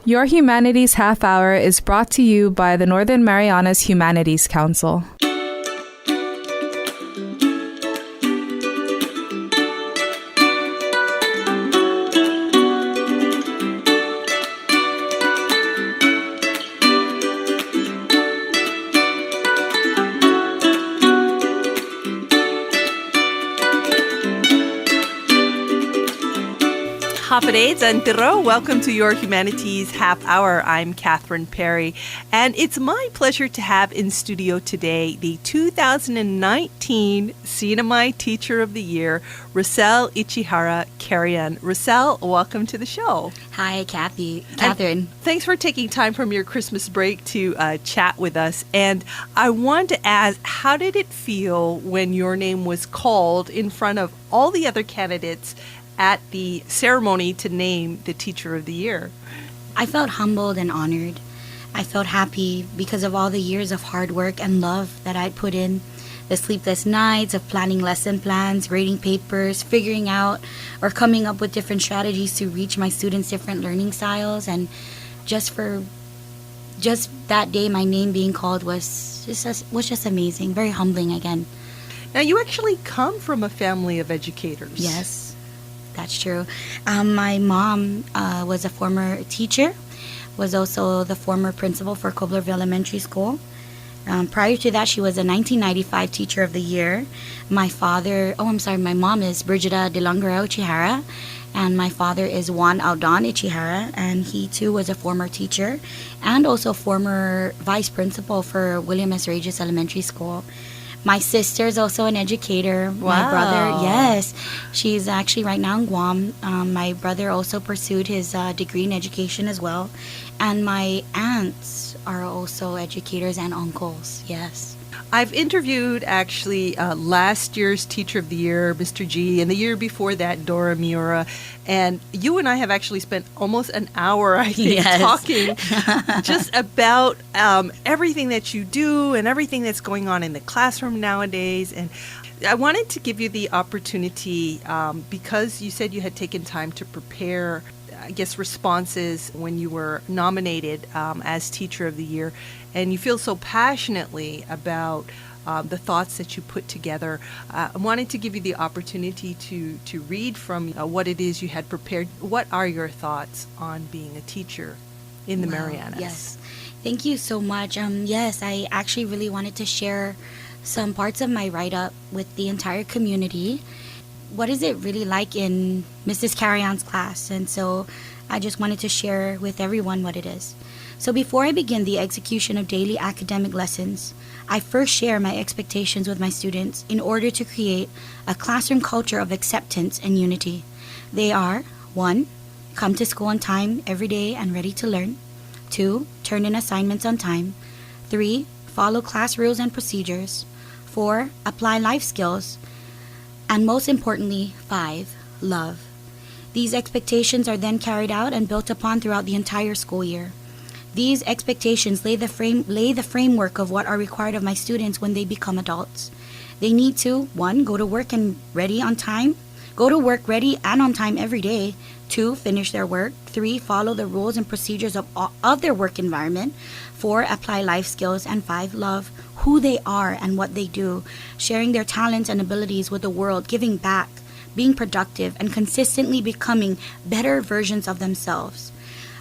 Your Humanities Half-hour is brought to you by the Northern Marianas Humanities Council. Hapades and Tiro. Welcome to your Humanities Half-hour. I'm Catherine Perry, and it's my pleasure to have in studio today the 2019 CNMI Teacher of the Year, Roselle Carreon. Roselle, welcome to the show. Hi, Catherine. And thanks for taking time from your Christmas break to chat with us. And I wanted to ask, how did it feel when your name was called in front of all the other candidates at the ceremony to name the Teacher of the Year? I felt humbled and honored. I felt happy because of all the years of hard work and love that I'd put in. The sleepless nights of planning lesson plans, grading papers, figuring out or coming up with different strategies to reach my students' different learning styles. And just that day, my name being called was just amazing, very humbling again. Now, you actually come from a family of educators. Yes. That's true. My mom was a former teacher, was also the former principal for Coblerville Elementary School. Prior to that, she was a 1995 Teacher of the Year. My mom is Brigida de Longarao Ichihara, and my father is Juan Aldon Ichihara, and he too was a former teacher and also former vice principal for William S. Regis Elementary School. My sister's also an educator. Wow. My brother, yes, she's actually right now in Guam. My brother also pursued his degree in education as well. And my aunts are also educators and uncles, yes. I've interviewed actually last year's Teacher of the Year, Mr. G, and the year before that, Dora Miura. And you and I have actually spent almost an hour, I think, talking just about everything that you do and everything that's going on in the classroom nowadays. And I wanted to give you the opportunity, because you said you had taken time to prepare, I guess, responses when you were nominated as Teacher of the Year, and you feel so passionately about the thoughts that you put together. I wanted to give you the opportunity to read from what it is you had prepared. What are your thoughts on being a teacher in the Marianas? Yes, thank you so much. Yes, I actually really wanted to share some parts of my write-up with the entire community. What is it really like in Mrs. Carreon's class? And so I just wanted to share with everyone what it is. So before I begin the execution of daily academic lessons, I first share my expectations with my students in order to create a classroom culture of acceptance and unity. They are: 1, come to school on time every day and ready to learn. 2, turn in assignments on time. 3, follow class rules and procedures. 4, apply life skills. And most importantly, 5, love. These expectations are then carried out and built upon throughout the entire school year. These expectations lay the framework of what are required of my students when they become adults. They need to: 1, go to work and ready on time. Go to work ready and on time every day. 2, finish their work. 3, follow the rules and procedures of their work environment. 4, apply life skills. And 5, love who they are and what they do, sharing their talents and abilities with the world, giving back, being productive, and consistently becoming better versions of themselves.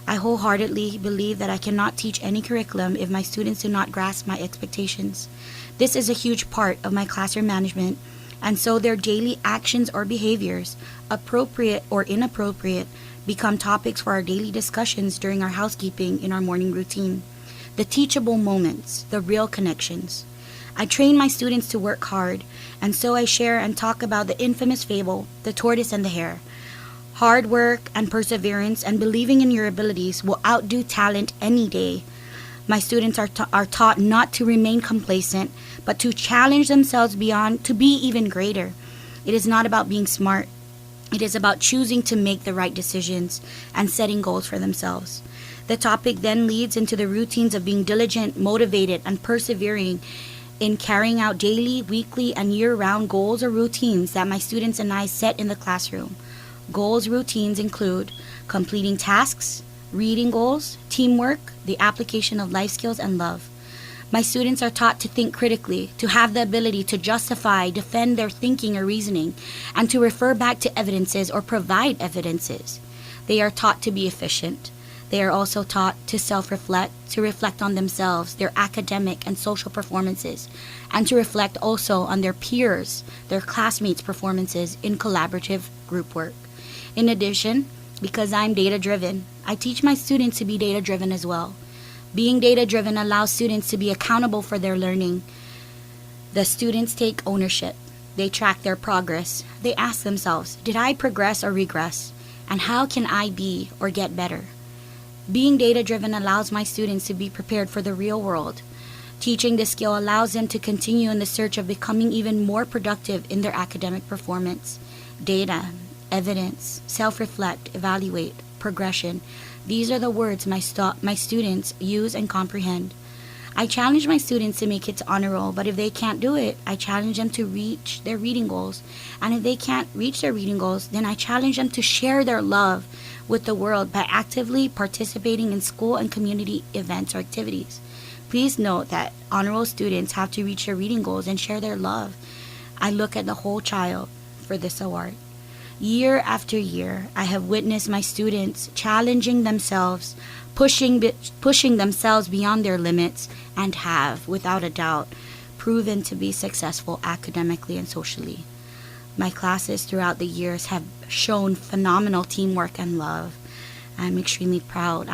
I wholeheartedly believe that I cannot teach any curriculum if my students do not grasp my expectations. This is a huge part of my classroom management, and so their daily actions or behaviors, appropriate or inappropriate, become topics for our daily discussions during our housekeeping in our morning routine. The teachable moments, the real connections. I train my students to work hard, and so I share and talk about the infamous fable, the tortoise and the hare. Hard work and perseverance and believing in your abilities will outdo talent any day. My students are taught not to remain complacent, but to challenge themselves beyond, to be even greater. It is not about being smart. It is about choosing to make the right decisions and setting goals for themselves. The topic then leads into the routines of being diligent, motivated, and persevering in carrying out daily, weekly, and year-round goals or routines that my students and I set in the classroom. Goals routines include completing tasks, reading goals, teamwork, the application of life skills, and love. My students are taught to think critically, to have the ability to justify, defend their thinking or reasoning, and to refer back to evidences or provide evidences. They are taught to be efficient. They are also taught to self-reflect, to reflect on themselves, their academic and social performances, and to reflect also on their peers, their classmates' performances in collaborative group work. In addition, because I'm data-driven, I teach my students to be data-driven as well. Being data-driven allows students to be accountable for their learning. The students take ownership. They track their progress. They ask themselves, did I progress or regress? And how can I be or get better? Being data-driven allows my students to be prepared for the real world. Teaching this skill allows them to continue in the search of becoming even more productive in their academic performance. Data, evidence, self-reflect, evaluate, progression. These are the words my students use and comprehend. I challenge my students to make it to honor roll, but if they can't do it, I challenge them to reach their reading goals. And if they can't reach their reading goals, then I challenge them to share their love with the world by actively participating in school and community events or activities. Please note that honor roll students have to reach their reading goals and share their love. I look at the whole child for this award. Year after year, I have witnessed my students challenging themselves, pushing themselves beyond their limits, and have, without a doubt, proven to be successful academically and socially. My classes throughout the years have shown phenomenal teamwork and love. I am extremely proud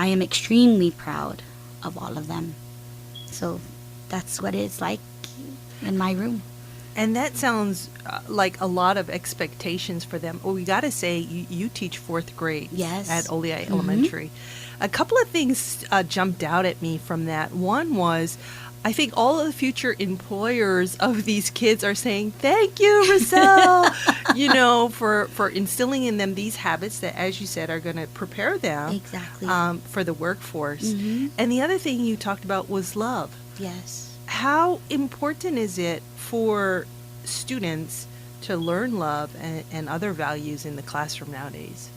of all of them. So that's what it's like in my room. And that sounds like a lot of expectations for them. Well, we got to say, you teach fourth grade at Oleai Elementary. A couple of things jumped out at me from that. One was, I think all of the future employers of these kids are saying, thank you, Roselle, for instilling in them these habits that, as you said, are going to prepare them for the workforce. And the other thing you talked about was love. Yes. How important is it for students to learn love and other values in the classroom nowadays?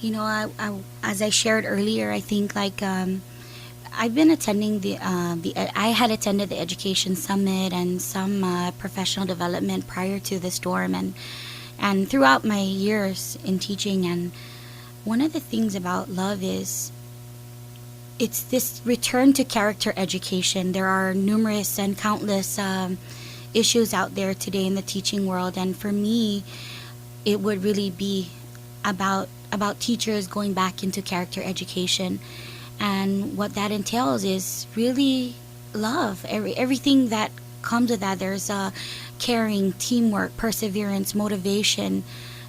I as I shared earlier, I think I've been attending I had attended the Education Summit and some professional development prior to the storm and throughout my years in teaching. And one of the things about love is it's this return to character education. There are numerous and countless issues out there today in the teaching world, and for me, it would really be about teachers going back into character education. And what that entails is really love. Everything that comes with that. There's caring, teamwork, perseverance, motivation,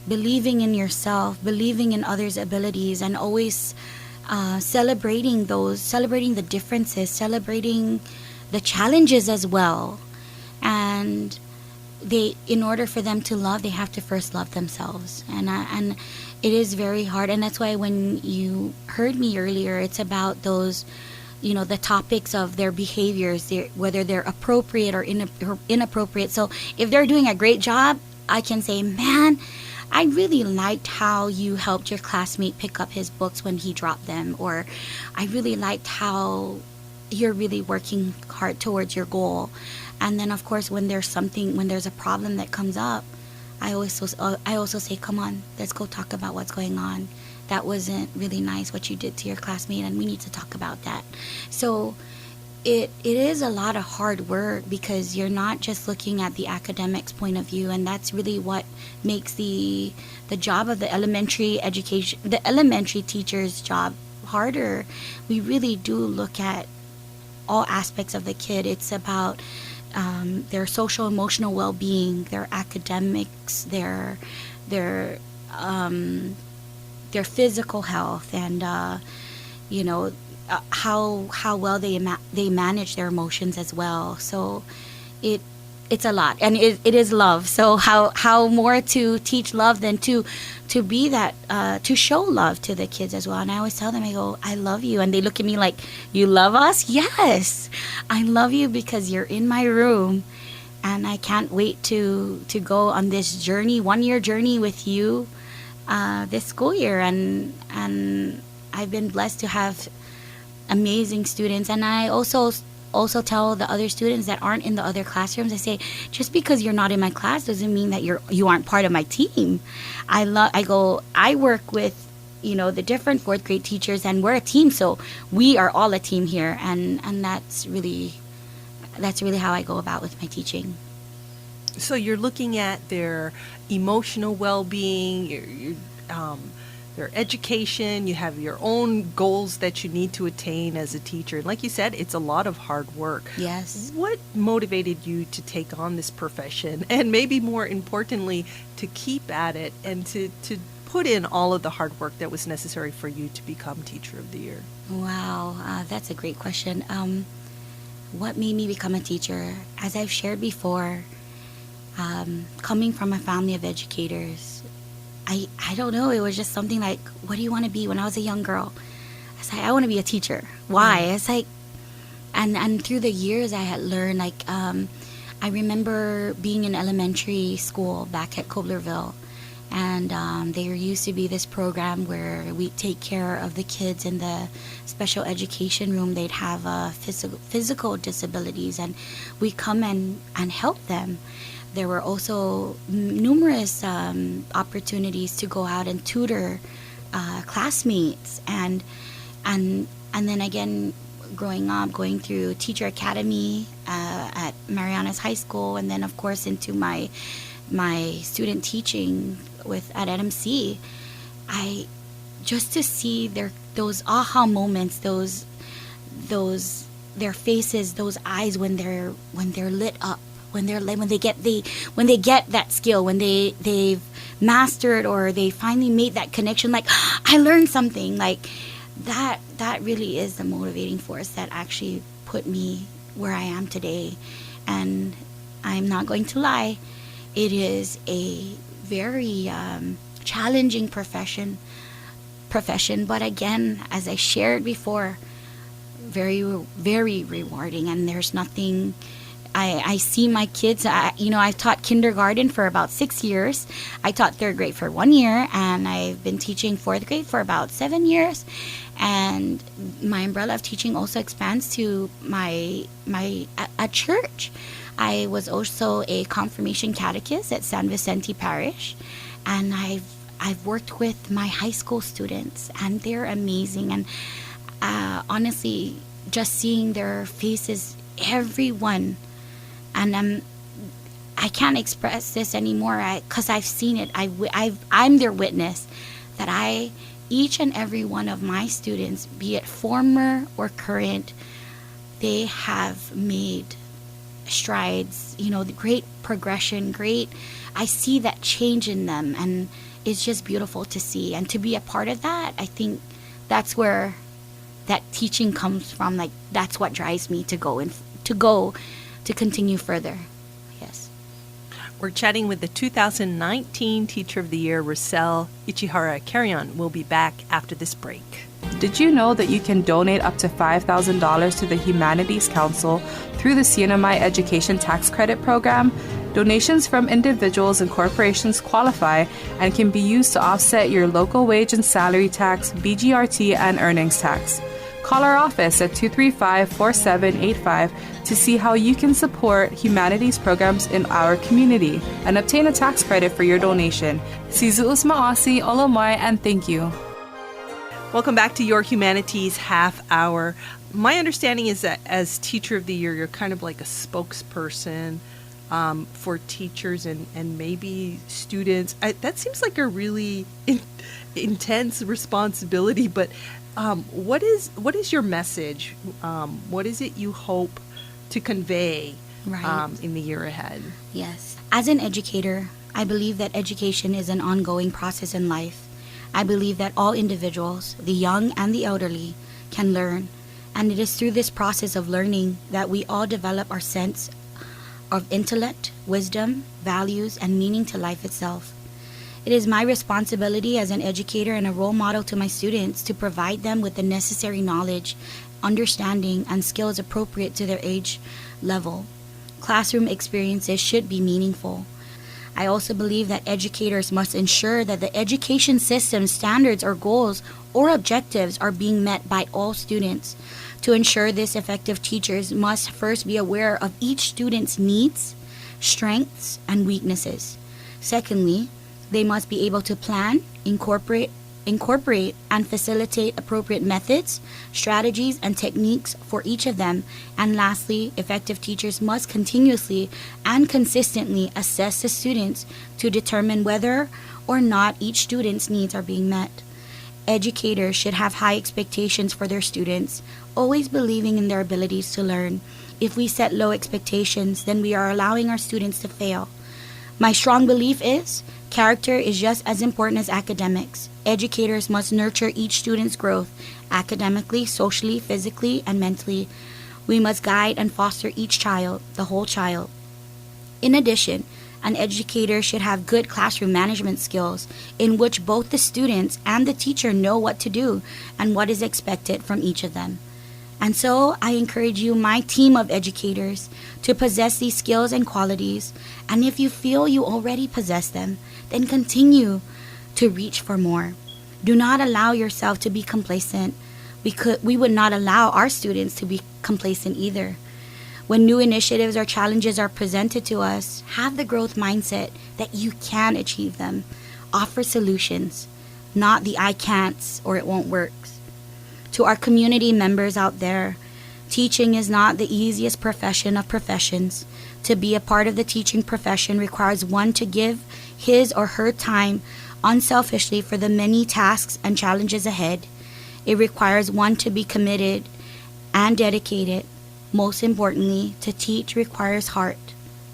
believing in yourself, believing in others' abilities, and always celebrating the differences, celebrating the challenges as well. And in order for them to love, they have to first love themselves. And it is very hard. And that's why when you heard me earlier, it's about those, the topics of their behaviors, whether they're appropriate or inappropriate. So if they're doing a great job, I can say, man, I really liked how you helped your classmate pick up his books when he dropped them. Or I really liked how you're really working hard towards your goal. And then, of course, when there's a problem that comes up, I also say, come on, let's go talk about what's going on. That wasn't really nice what you did to your classmate, and we need to talk about that. So it is a lot of hard work, because you're not just looking at the academics point of view, and that's really what makes the job of the elementary teacher's job harder. We really do look at all aspects of the kid. It's about their social emotional well-being, their academics, their physical health, and how well they manage their emotions as well. So it's a lot, and it is love. So how more to teach love than to be that to show love to the kids as well. And I always tell them, I go, I love you, and they look at me like, you love us? Yes, I love you because you're in my room, and I can't wait to go on this journey, 1 year journey with you this school year, and I've been blessed to have amazing students. And I also tell the other students that aren't in the other classrooms, I say, just because you're not in my class doesn't mean that you aren't part of my team. I work with, the different fourth grade teachers, and we're a team, so we are all a team here, and that's really how I go about with my teaching. So you're looking at their emotional well-being, their education, you have your own goals that you need to attain as a teacher. And like you said, it's a lot of hard work. Yes. What motivated you to take on this profession, and maybe more importantly, to keep at it and to put in all of the hard work that was necessary for you to become Teacher of the Year? Wow, that's a great question. What made me become a teacher? As I've shared before, coming from a family of educators, I don't know, it was just something like, what do you want to be? When I was a young girl, I was like, I want to be a teacher. Why? It's like, and through the years I had learned, like, I remember being in elementary school back at Coblerville, and there used to be this program where we take care of the kids in the special education room. They'd have physical disabilities, and we come and help them. There were also numerous opportunities to go out and tutor classmates, and then again, growing up, going through Teacher Academy at Marianas High School, and then of course into my student teaching at NMC. I just to see those aha moments, those their faces, those eyes when they're lit up. When they get that skill, when they've mastered, or they finally made that connection, like, I learned something, like that really is the motivating force that actually put me where I am today. And I'm not going to lie, it is a very challenging profession, but again, as I shared before, very, very rewarding. And there's nothing. I see my kids, I've taught kindergarten for about 6 years. I taught third grade for 1 year, and I've been teaching fourth grade for about 7 years. And my umbrella of teaching also expands to a church. I was also a confirmation catechist at San Vicente Parish, and I've worked with my high school students, and they're amazing. And honestly, just seeing their faces, everyone. And I can't express this anymore because I've seen it. I'm their witness that each and every one of my students, be it former or current, they have made strides, great progression, I see that change in them, and it's just beautiful to see. And to be a part of that, I think that's where that teaching comes from. Like, that's what drives me to continue further. Yes. We're chatting with the 2019 Teacher of the Year, Roselle Carreon. We'll be back after this break. Did you know that you can donate up to $5,000 to the Humanities Council through the CNMI Education Tax Credit Program? Donations from individuals and corporations qualify and can be used to offset your local wage and salary tax, BGRT, and earnings tax. Call our office at 235-4785 to see how you can support humanities programs in our community and obtain a tax credit for your donation. Sizuus Maasi, Olomai, and thank you. Welcome back to your Humanities Half-hour. My understanding is that as Teacher of the Year, you're kind of like a spokesperson for teachers and maybe students. That seems like a really intense responsibility, but what is your message? What is it you hope to convey in the year ahead? Yes. As an educator, I believe that education is an ongoing process in life. I believe that all individuals, the young and the elderly, can learn. And it is through this process of learning that we all develop our sense of intellect, wisdom, values, and meaning to life itself. It is my responsibility as an educator and a role model to my students to provide them with the necessary knowledge, understanding, and skills appropriate to their age level. Classroom experiences should be meaningful. I also believe that educators must ensure that the education system standards or goals or objectives are being met by all students. To ensure this, effective teachers must first be aware of each student's needs, strengths, and weaknesses. Secondly, they must be able to plan, incorporate, and facilitate appropriate methods, strategies, and techniques for each of them. And lastly, effective teachers must continuously and consistently assess the students to determine whether or not each student's needs are being met. Educators should have high expectations for their students, always believing in their abilities to learn. If we set low expectations, then we are allowing our students to fail. My strong belief is character is just as important as academics. Educators must nurture each student's growth, academically, socially, physically, and mentally. We must guide and foster each child, the whole child. In addition, an educator should have good classroom management skills in which both the students and the teacher know what to do and what is expected from each of them. And so I encourage you, my team of educators, to possess these skills and qualities. And if you feel you already possess them, then continue to reach for more. Do not allow yourself to be complacent. We would not allow our students to be complacent either. When new initiatives or challenges are presented to us, have the growth mindset that you can achieve them. Offer solutions, not the I can'ts or it won't work. To our community members out there, teaching is not the easiest profession of professions. To be a part of the teaching profession requires one to give his or her time unselfishly for the many tasks and challenges ahead. It requires one to be committed and dedicated. Most importantly, to teach requires heart,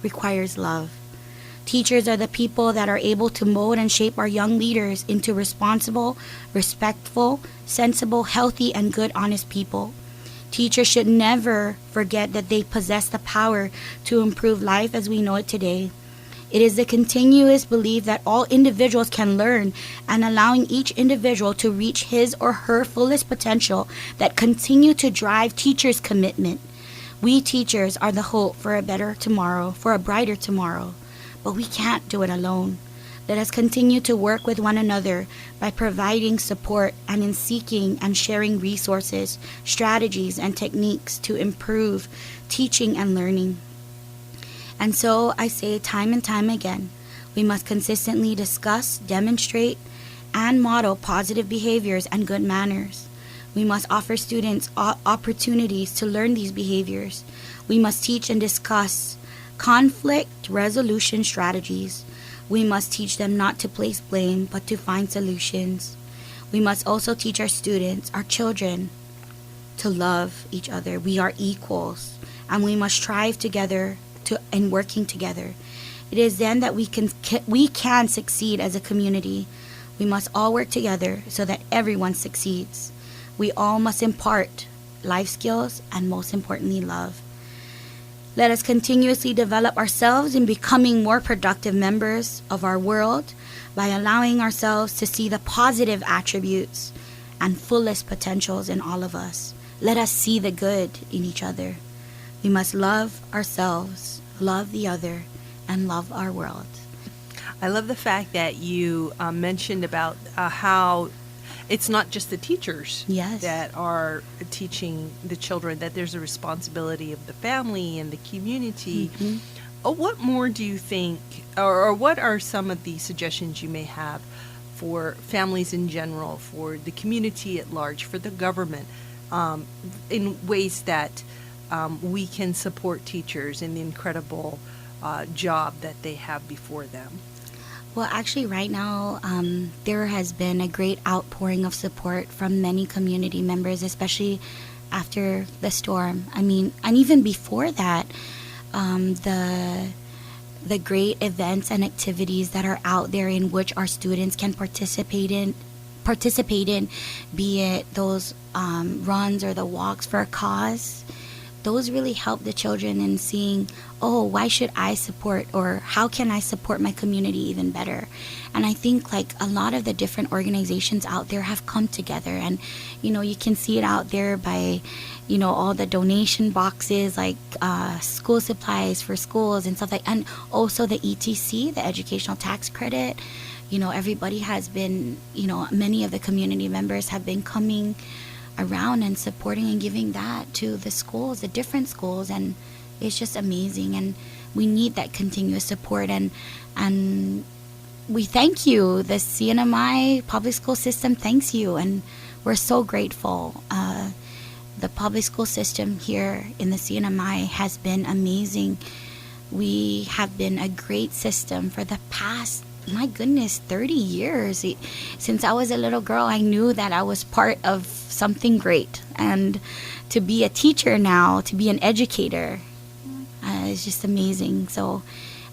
requires love. Teachers are the people that are able to mold and shape our young leaders into responsible, respectful, sensible, healthy, and good, honest people. Teachers should never forget that they possess the power to improve life as we know it today. It is the continuous belief that all individuals can learn and allowing each individual to reach his or her fullest potential that continue to drive teachers' commitment. We teachers are the hope for a better tomorrow, for a brighter tomorrow. But we can't do it alone. Let us continue to work with one another by providing support and in seeking and sharing resources, strategies, and techniques to improve teaching and learning. And so I say time and time again, we must consistently discuss, demonstrate, and model positive behaviors and good manners. We must offer students opportunities to learn these behaviors. We must teach and discuss conflict resolution strategies. We must teach them not to place blame, but to find solutions. We must also teach our students, our children, to love each other. We are equals, and we must strive together and working together. It is then that we can succeed as a community. We must all work together so that everyone succeeds. We all must impart life skills and, most importantly, love. Let us continuously develop ourselves in becoming more productive members of our world by allowing ourselves to see the positive attributes and fullest potentials in all of us. Let us see the good in each other. We must love ourselves, love the other, and love our world. I love the fact that you mentioned about how it's not just the teachers that are teaching the children, that there's a responsibility of the family and the community. Mm-hmm. What more do you think, or what are some of the suggestions you may have for families in general, for the community at large, for the government, in ways that we can support teachers in the incredible job that they have before them? Well, actually, right now, there has been a great outpouring of support from many community members, especially after the storm. I mean, and even before that, the great events and activities that are out there in which our students can participate in, be it those runs or the walks for a cause. Those really help the children in seeing, oh, why should I support, or how can I support my community even better? And I think like a lot of the different organizations out there have come together, and you know, you can see it out there by all the donation boxes, like school supplies for schools and stuff like, and also the ETC, the educational tax credit. Everybody has been, many of the community members have been coming around and supporting and giving that to the schools, the different schools, and it's just amazing. And we need that continuous support, and we thank you. The CNMI public school system thanks you, and we're so grateful. The public school system here in the CNMI has been amazing. We have been a great system for the past, my goodness, 30 years. Since I was a little girl, I knew that I was part of something great. And to be a teacher now, to be an educator, is just amazing. So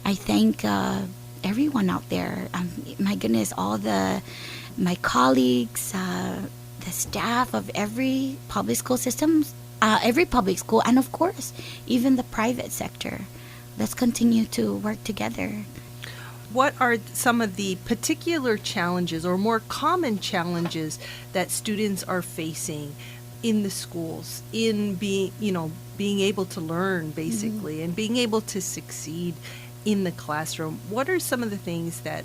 I thank everyone out there. My goodness, my colleagues, the staff of every public school system, every public school, and of course, even the private sector. Let's continue to work together. What are some of the particular challenges or more common challenges that students are facing in the schools in being able to learn, basically, and being able to succeed in the classroom? What are some of the things that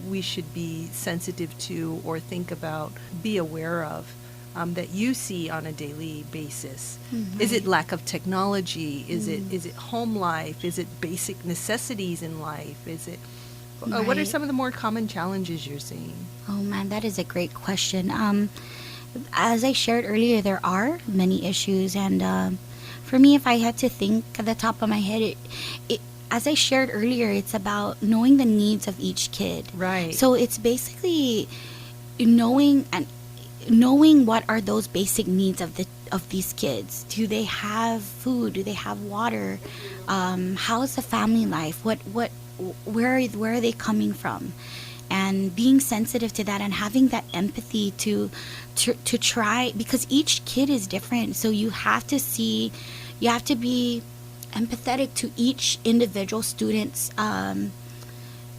we should be sensitive to or think about, be aware of, that you see on a daily basis? Is it lack of technology? Is it home life? Is it basic necessities in life? Is it what are some of the more common challenges you're seeing? Oh man, that is a great question. As I shared earlier, there are many issues, and for me, if I had to think at the top of my head, as I shared earlier, it's about knowing the needs of each kid. Right. So it's basically knowing what are those basic needs of these kids. Do they have food? Do they have water? How's the family life? Where are they coming from? And being sensitive to that and having that empathy to try, because each kid is different. So you have to be empathetic to each individual student's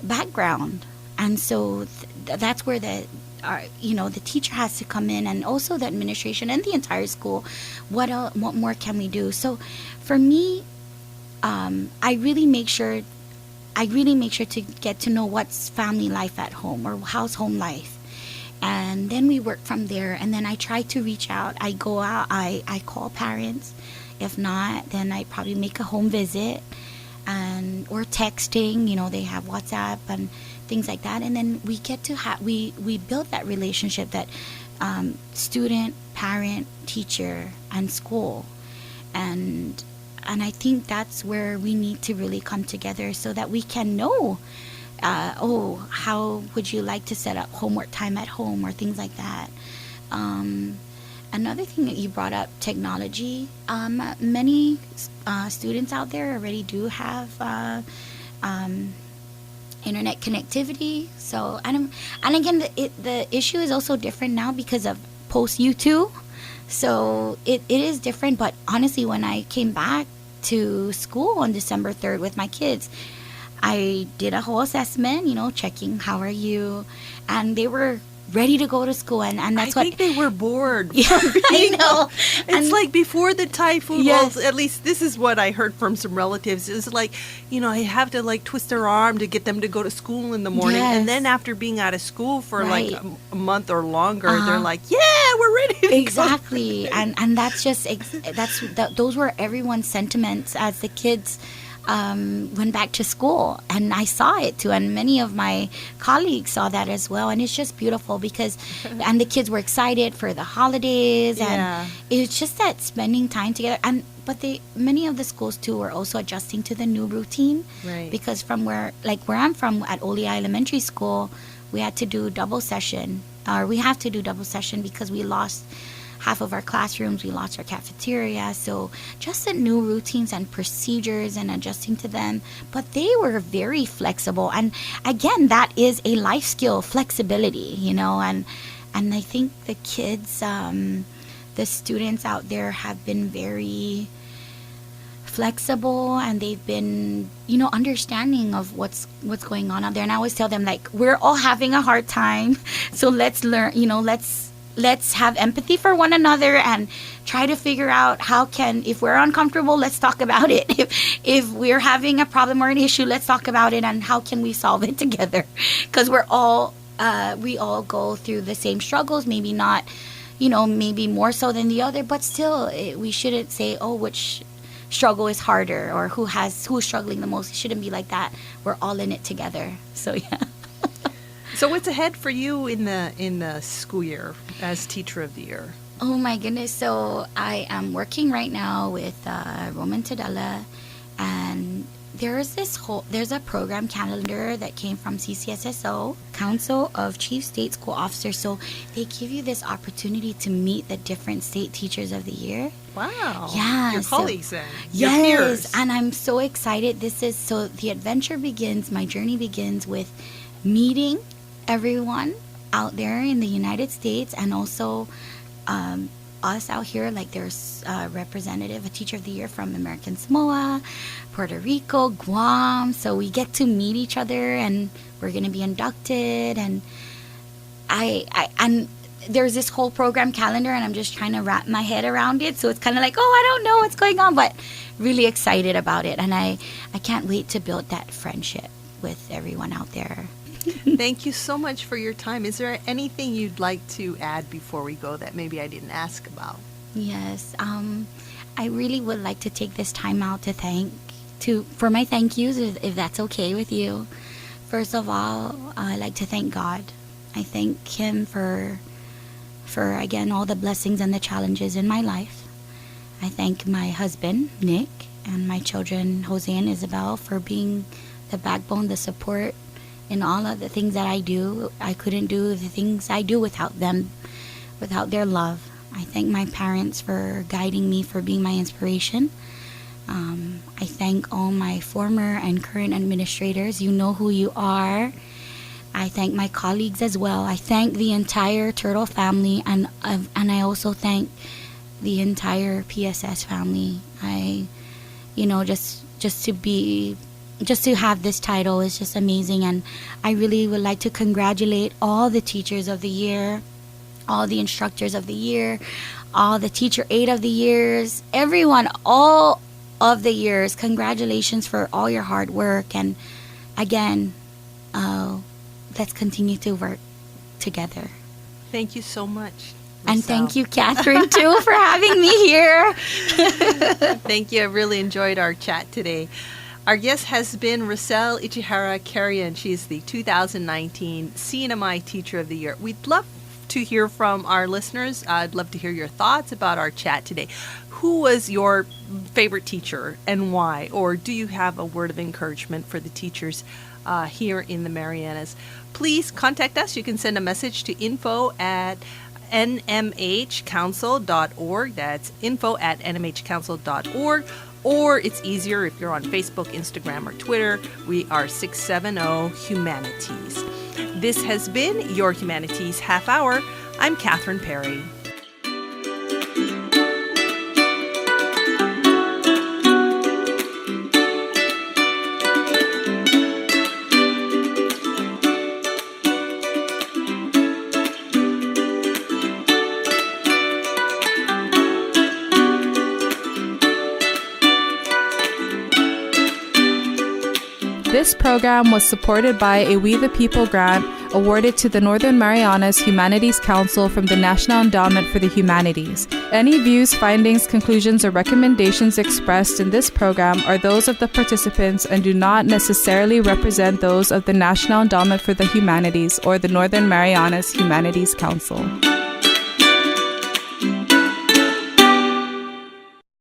background. And so that's where the teacher has to come in, and also the administration and the entire school. What more can we do? So for me, I really make sure to get to know what's family life at home, or how's home life. And then we work from there, and then I try to reach out. I go out, I call parents. If not, then I probably make a home visit, or texting. They have WhatsApp and things like that. And then we get to we build that relationship, that student, parent, teacher, and school. And I think that's where we need to really come together, so that we can know, how would you like to set up homework time at home, or things like that. Another thing that you brought up, technology. Many students out there already do have internet connectivity. So, and again, the issue is also different now because of post U2. So it is different. But honestly, when I came back to school on December 3rd with my kids, I did a whole assessment, checking how are you, and they were ready to go to school, and that's I think they were bored. Yeah, I know. It's like before the typhoon. Yes. Well, at least this is what I heard from some relatives. It's like, I have to twist their arm to get them to go to school in the morning, Yes. and then after being out of school for Right. a month or longer, they're like, yeah, we're ready to Exactly. go. And that's just those were everyone's sentiments as the kids went back to school, and I saw it too, and many of my colleagues saw that as well. And it's just beautiful because and the kids were excited for the holidays, and it's just that spending time together. But many of the schools too were also adjusting to the new routine, Right. because from where I'm from at Oli Elementary School, we had to do double session, or we have to do double session because we lost half of our classrooms, we lost our cafeteria. So just the new routines and procedures and adjusting to them. But they were very flexible. And again, that is a life skill, flexibility, and I think the kids, the students out there have been very flexible, and they've been, understanding of what's going on out there. And I always tell them, we're all having a hard time. So let's learn, let's let's have empathy for one another and try to figure out if we're uncomfortable, let's talk about it. If we're having a problem or an issue, let's talk about it and how can we solve it together. Because we all go through the same struggles, maybe not, maybe more so than the other, but still we shouldn't say, which struggle is harder or who's struggling the most. It shouldn't be like that. We're all in it together. So yeah. So what's ahead for you in the school year as Teacher of the Year? Oh my goodness. So I am working right now with Roman Tadella, and there's a program calendar that came from CCSSO, Council of Chief State School Officers. So they give you this opportunity to meet the different state teachers of the year. Wow. Yeah. Your colleagues then. Yes. Your peers. And I'm so excited. The adventure begins, my journey begins with meeting everyone out there in the United States, and also us out here. Like there's a teacher of the year from American Samoa, Puerto Rico, Guam. So we get to meet each other, and we're going to be inducted. And and there's this whole program calendar, and I'm just trying to wrap my head around it. So it's kind of like, I don't know what's going on, but really excited about it. And I can't wait to build that friendship with everyone out there. Thank you so much for your time. Is there anything you'd like to add before we go that maybe I didn't ask about? Yes. I really would like to take this time out for my thank yous, if that's okay with you. First of all, I'd like to thank God. I thank Him for again all the blessings and the challenges in my life. I thank my husband, Nick, and my children, Jose and Isabel, for being the backbone, the support in all of the things that I do. I couldn't do the things I do without them, without their love. I thank my parents for guiding me, for being my inspiration. I thank all my former and current administrators. You know who you are. I thank my colleagues as well. I thank the entire Turtle family, and I also thank the entire PSS family. Just to have this title is just amazing, and I really would like to congratulate all the teachers of the year, all the instructors of the year, all the teacher aide of the years, everyone, all of the years. Congratulations for all your hard work, and again, let's continue to work together. Thank you so much, Roselle. And thank you, Catherine, too, for having me here. Thank you. I really enjoyed our chat today. Our guest has been Roselle Carreon. She is the 2019 CNMI Teacher of the Year. We'd love to hear from our listeners. I'd love to hear your thoughts about our chat today. Who was your favorite teacher and why? Or do you have a word of encouragement for the teachers here in the Marianas? Please contact us. You can send a message to info@nmhcouncil.org. That's info@nmhcouncil.org. Or it's easier if you're on Facebook, Instagram, or Twitter. We are 670 Humanities. This has been your Humanities Half Hour. I'm Catherine Perry. This program was supported by a We the People grant awarded to the Northern Marianas Humanities Council from the National Endowment for the Humanities. Any views, findings, conclusions, or recommendations expressed in this program are those of the participants and do not necessarily represent those of the National Endowment for the Humanities or the Northern Marianas Humanities Council.